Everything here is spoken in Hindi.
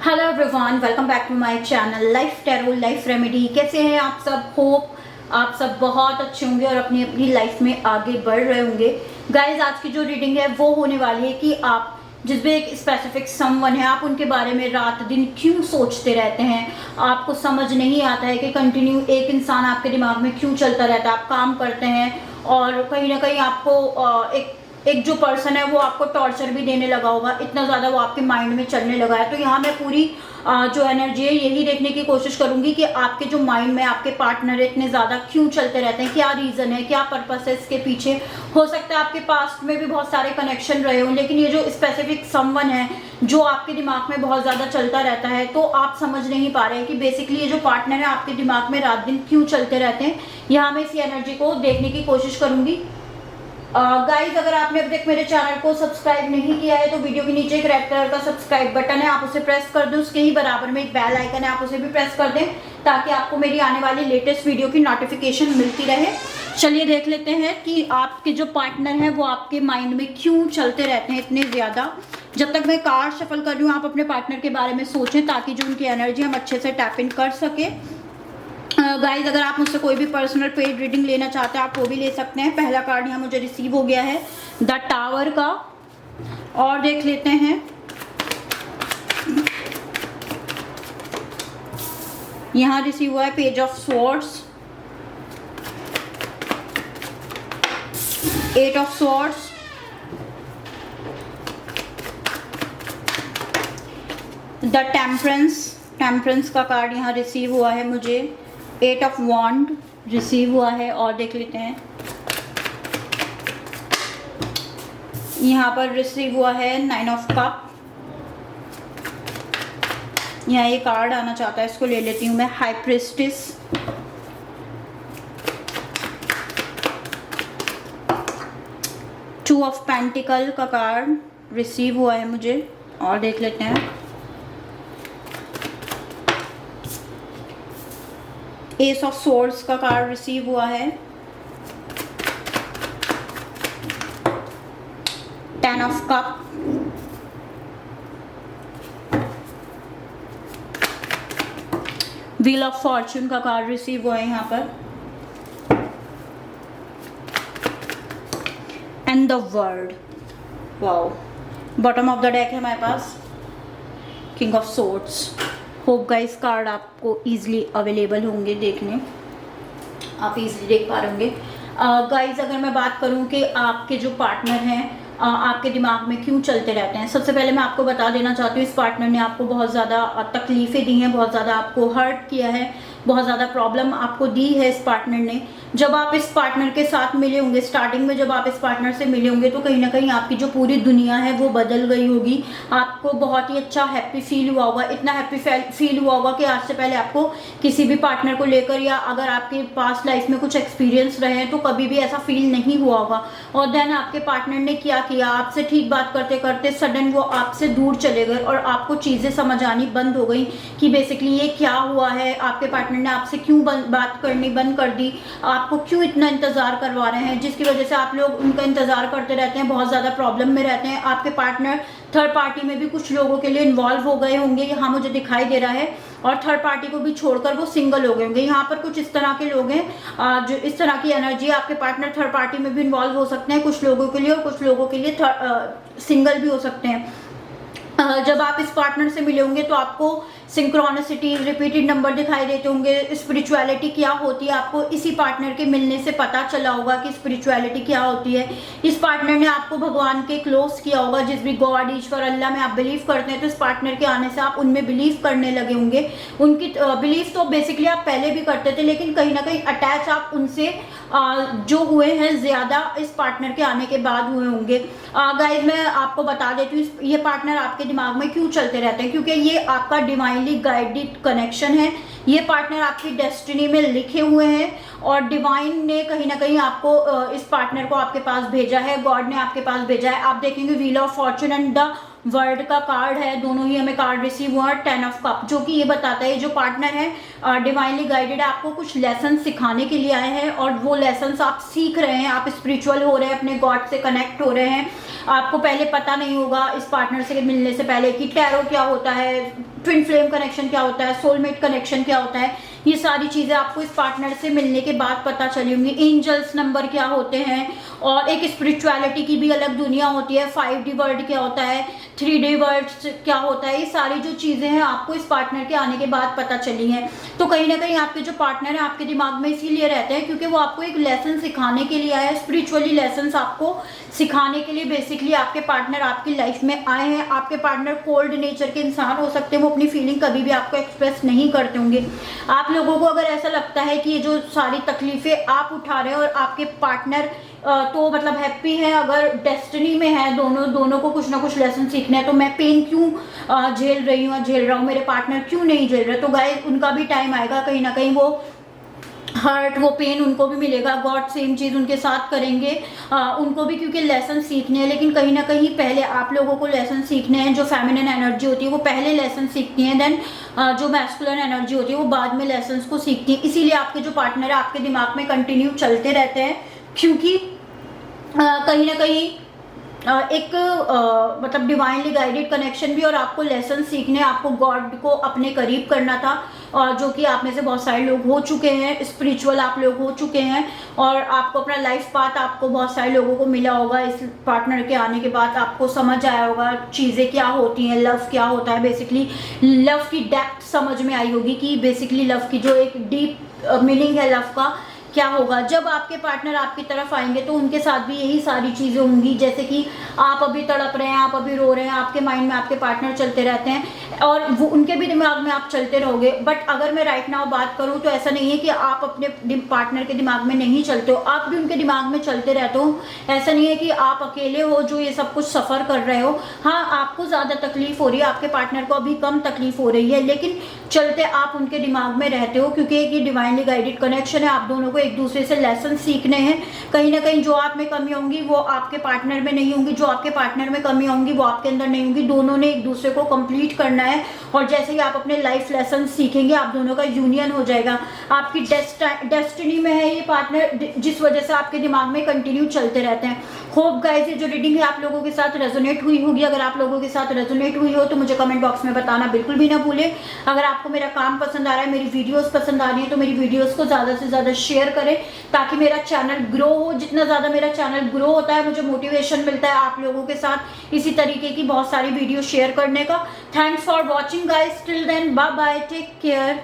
Hello everyone, welcome back to my channel life tarot life remedy. कैसे हैं आप सब? होप आप सब बहुत अच्छे होंगे और अपनी अपनी लाइफ में आगे बढ़ रहे होंगे। गाइज, आज की जो रीडिंग है वो होने वाली है कि आप जिस भी एक स्पेसिफिक समवन है, आप उनके बारे में रात दिन क्यों सोचते रहते हैं। आपको समझ नहीं आता है कि कंटिन्यू एक इंसान आपके दिमाग में क्यों चलता रहता है। आप काम करते हैं और कहीं ना कहीं आपको एक जो पर्सन है वो आपको टॉर्चर भी देने लगा होगा, इतना ज़्यादा वो आपके माइंड में चलने लगा है। तो यहाँ मैं पूरी जो एनर्जी है यही देखने की कोशिश करूंगी कि आपके जो माइंड में आपके पार्टनर इतने ज़्यादा क्यों चलते रहते हैं, क्या रीज़न है, क्या पर्पस है इसके पीछे। हो सकता है आपके पास्ट में भी बहुत सारे कनेक्शन रहे हों, लेकिन ये जो स्पेसिफिक समवन है जो आपके दिमाग में बहुत ज़्यादा चलता रहता है, तो आप समझ नहीं पा रहे हैं कि बेसिकली ये जो पार्टनर है आपके दिमाग में रात दिन क्यों चलते रहते हैं। यहाँ मैं इसी एनर्जी को देखने की कोशिश करूंगी। गाइज, अगर आपने अभी तक मेरे चैनल को सब्सक्राइब नहीं किया है तो वीडियो के नीचे एक रेड कलर का सब्सक्राइब बटन है, आप उसे प्रेस कर दें। उसके ही बराबर में एक बेल आइकन है, आप उसे भी प्रेस कर दें ताकि आपको मेरी आने वाली लेटेस्ट वीडियो की नोटिफिकेशन मिलती रहे। चलिए देख लेते हैं कि आपके जो पार्टनर है वो आपके माइंड में क्यों चलते रहते हैं इतने ज़्यादा। जब तक मैं कार्ड शफल कर रही हूँ, आप अपने पार्टनर के बारे में सोचें ताकि जो उनकी एनर्जी हम अच्छे से टैप इन कर सके। गाइज, अगर आप मुझसे कोई भी पर्सनल पेड रीडिंग लेना चाहते हैं आप वो भी ले सकते हैं। पहला कार्ड यहाँ मुझे रिसीव हो गया है द टावर का, और देख लेते हैं। यहाँ रिसीव हुआ है page of swords, eight of swords, the temperance का कार्ड यहाँ रिसीव हुआ है मुझे, एट ऑफ वॉन्ड रिसीव हुआ है। और देख लेते हैं यहाँ पर रिसीव हुआ है नाइन ऑफ कप। यहाँ ये कार्ड आना चाहता है, इसको ले लेती हूँ मैं, high priestess, two of pentacle का कार्ड रिसीव हुआ है मुझे। और देख लेते हैं एस ऑफ सोर्ड्स का कार्ड रिसीव हुआ है, ten of cup, wheel of fortune का कार्ड रिसीव हुआ है यहाँ पर, and the world. Wow, bottom of the deck है हमारे पास king of swords. Hope guys card आपको इजीली अवेलेबल होंगे, देखने आप इजीली देख पा रहे होंगे। गाइस, अगर मैं बात करूं कि आपके जो पार्टनर हैं आपके दिमाग में क्यों चलते रहते हैं, सबसे पहले मैं आपको बता देना चाहती हूँ इस पार्टनर ने आपको बहुत ज़्यादा तकलीफ़ें दी हैं, बहुत ज़्यादा आपको हर्ट किया है, बहुत ज़्यादा प्रॉब्लम आपको दी है इस पार्टनर ने। जब आप इस पार्टनर के साथ मिले होंगे, स्टार्टिंग में जब आप इस पार्टनर से मिले होंगे तो कहीं ना कहीं आपकी जो पूरी दुनिया है वो बदल गई होगी। आपको बहुत ही अच्छा हैप्पी फील हुआ होगा, इतना हैप्पी फील हुआ होगा कि आज से पहले आपको किसी भी पार्टनर को लेकर, या अगर आपके पास्ट लाइफ में कुछ एक्सपीरियंस रहे हैं तो कभी भी ऐसा फील नहीं हुआ होगा। और देन आपके पार्टनर ने क्या किया, आपसे ठीक बात करते करते सडन वो आपसे दूर चले गए और आपको चीज़ें समझ आनी बंद हो गई कि बेसिकली ये क्या हुआ है। आपके पार्टनर ने आपसे क्यों बात करनी बंद कर दी, आपको क्यों इतना इंतज़ार करवा रहे हैं, जिसकी वजह से आप लोग उनका इंतज़ार करते रहते हैं, बहुत ज़्यादा प्रॉब्लम में रहते हैं। आपके पार्टनर थर्ड पार्टी में भी कुछ लोगों के लिए इन्वॉल्व हो गए होंगे, यहाँ मुझे दिखाई दे रहा है, और थर्ड पार्टी को भी छोड़कर वो सिंगल हो गए होंगे। यहाँ पर कुछ इस तरह के लोग हैं जो इस तरह की एनर्जी, आपके पार्टनर थर्ड पार्टी में भी इन्वॉल्व हो सकते हैं कुछ लोगों के लिए, और कुछ लोगों के लिए सिंगल भी हो सकते हैं। जब आप इस पार्टनर से मिले होंगे तो आपको सिंक्रोनिसिटी, रिपीटेड नंबर दिखाई देते होंगे। स्पिरिचुअलिटी क्या होती है आपको इसी पार्टनर के मिलने से पता चला होगा कि स्पिरिचुअलिटी क्या होती है। इस पार्टनर ने आपको भगवान के क्लोज किया होगा, जिस भी गॉड, ईश्वर, अल्लाह में आप बिलीव करते हैं तो इस पार्टनर के आने से आप उनमें बिलीव करने लगे होंगे। उनकी बिलीव तो बेसिकली आप पहले भी करते थे, लेकिन कहीं ना कहीं अटैच आप उनसे जो हुए हैं ज़्यादा इस पार्टनर के आने के बाद हुए होंगे। गाइज, मैं आपको बता देती हूँ ये पार्टनर आपके दिमाग में क्यों चलते रहते हैं, क्योंकि ये आपका डिवाइनली गाइडेड कनेक्शन है। ये पार्टनर आपकी डेस्टिनी में लिखे हुए हैं और डिवाइन ने कहीं ना कहीं आपको इस पार्टनर को आपके पास भेजा है, गॉड ने आपके पास भेजा है। आप देखेंगे wheel of Fortune and the world का कार्ड है, दोनों ही हमें कार्ड रिसीव हुआ। 10 ऑफ कप जो कि ये बताता है जो पार्टनर है डिवाइनली गाइडेड है, आपको कुछ लेसन सिखाने के लिए आए हैं और वो लेसन्स आप सीख रहे हैं, आप स्पिरिचुअल हो रहे हैं, अपने गॉड से कनेक्ट हो रहे हैं। आपको पहले पता नहीं होगा इस पार्टनर से मिलने से पहले कि टैरो क्या होता है, ट्विन फ्लेम कनेक्शन क्या होता है, सोलमेट कनेक्शन क्या होता है, ये सारी चीज़ें आपको इस पार्टनर से मिलने के बाद पता चली होंगी। एंजल्स नंबर क्या होते हैं और एक स्पिरिचुअलिटी की भी अलग दुनिया होती है। 5D वर्ल्ड क्या होता है, 3D वर्ल्ड क्या होता है, ये सारी जो चीज़ें हैं आपको इस पार्टनर के आने के बाद पता चली हैं। तो कहीं ना कहीं आपके जो पार्टनर है आपके दिमाग में इसीलिए रहते हैं क्योंकि वो आपको एक लेसन सिखाने के लिए आए हैं, स्पिरिचुअली लेसन आपको सिखाने के लिए बेसिकली आपके पार्टनर आपकी लाइफ में आए हैं। आपके पार्टनर कोल्ड नेचर के इंसान हो सकते हैं, वो अपनी फीलिंग कभी भी आपको एक्सप्रेस नहीं करते होंगे। आप लोगों को अगर ऐसा लगता है कि ये जो सारी तकलीफें आप उठा रहे हो और आपके पार्टनर तो मतलब हैप्पी है, अगर डेस्टिनी में है दोनों को कुछ ना कुछ लेसन सीखना है, तो मैं पेन क्यों झेल रही हूँ, झेल रहा हूँ, मेरे पार्टनर क्यों नहीं झेल रहे, तो गाइस उनका भी टाइम आएगा, कहीं ना कहीं वो हर्ट, वो पेन उनको भी मिलेगा। गॉड सेम चीज़ उनके साथ करेंगे, उनको भी क्योंकि लेसन सीखने हैं। लेकिन कहीं ना कहीं पहले आप लोगों को लेसन सीखने हैं। जो फेमिनिन एनर्जी होती है वो पहले लेसन सीखती है, देन जो मैस्कुलिन एनर्जी होती है वो बाद में लेसन को सीखती है। इसीलिए आपके जो पार्टनर है आपके दिमाग में कंटिन्यू चलते रहते हैं क्योंकि कहीं ना कहीं एक मतलब डिवाइनली गाइडेड कनेक्शन भी और आपको लेसन सीखने, आपको गॉड को अपने करीब करना था, और जो कि आप में से बहुत सारे लोग हो चुके हैं, स्पिरिचुअल आप लोग हो चुके हैं और आपको अपना लाइफ पाथ आपको बहुत सारे लोगों को मिला होगा। इस पार्टनर के आने के बाद आपको समझ आया होगा चीज़ें क्या होती हैं, लव क्या होता है, बेसिकली लव की डेप्थ समझ में आई होगी कि बेसिकली लव की जो एक डीप मीनिंग है लव का क्या होगा। जब आपके पार्टनर आपकी तरफ आएंगे तो उनके साथ भी यही सारी चीज़ें होंगी, जैसे कि आप अभी तड़प रहे हैं, आप अभी रो रहे हैं, आपके माइंड में आपके पार्टनर चलते रहते हैं और वो उनके भी दिमाग में आप चलते रहोगे। बट अगर मैं राइट नाउ बात करूं तो ऐसा नहीं है कि आप अपने पार्टनर के दिमाग में नहीं चलते हो, आप भी उनके दिमाग में चलते रहते हो। ऐसा नहीं है कि आप अकेले हो जो ये सब कुछ सफ़र कर रहे हो। हाँ, आपको ज़्यादा तकलीफ हो रही है, आपके पार्टनर को अभी कम तकलीफ हो रही है, लेकिन चलते आप उनके दिमाग में रहते हो क्योंकि ये डिवाइनली गाइडेड कनेक्शन है। आप दोनों को एक दूसरे से लेसन सीखने हैं। कहीं ना कहीं जो आप में कमी होंगी वो आपके पार्टनर में नहीं होंगी, जो आपके पार्टनर में कमी होंगी वो आपके अंदर नहीं होंगी। दोनों ने एक दूसरे को कंप्लीट करना है और जैसे ही आप अपने लाइफ लेसन सीखेंगे आप दोनों का यूनियन हो जाएगा। आपकी डेस्टिनी में है ये पार्टनर, जिस वजह से आपके दिमाग में कंटिन्यू चलते रहते हैं। होप गाइस ये जो रीडिंग है आप लोगों के साथ रेजोनेट हुई होगी। अगर आप लोगों के साथ रेजोनेट हुई हो तो मुझे कमेंट बॉक्स में बताना बिल्कुल भी ना भूलें। अगर आपको मेरा काम पसंद आ रहा है, मेरी वीडियोस पसंद आ रही है, तो मेरी वीडियोस को ज़्यादा से ज़्यादा शेयर करें ताकि मेरा चैनल ग्रो हो। जितना ज़्यादा मेरा चैनल ग्रो होता है मुझे मोटिवेशन मिलता है आप लोगों के साथ इसी तरीके की बहुत सारी वीडियो शेयर करने का। Thanks for watching guys, till then bye bye, take care.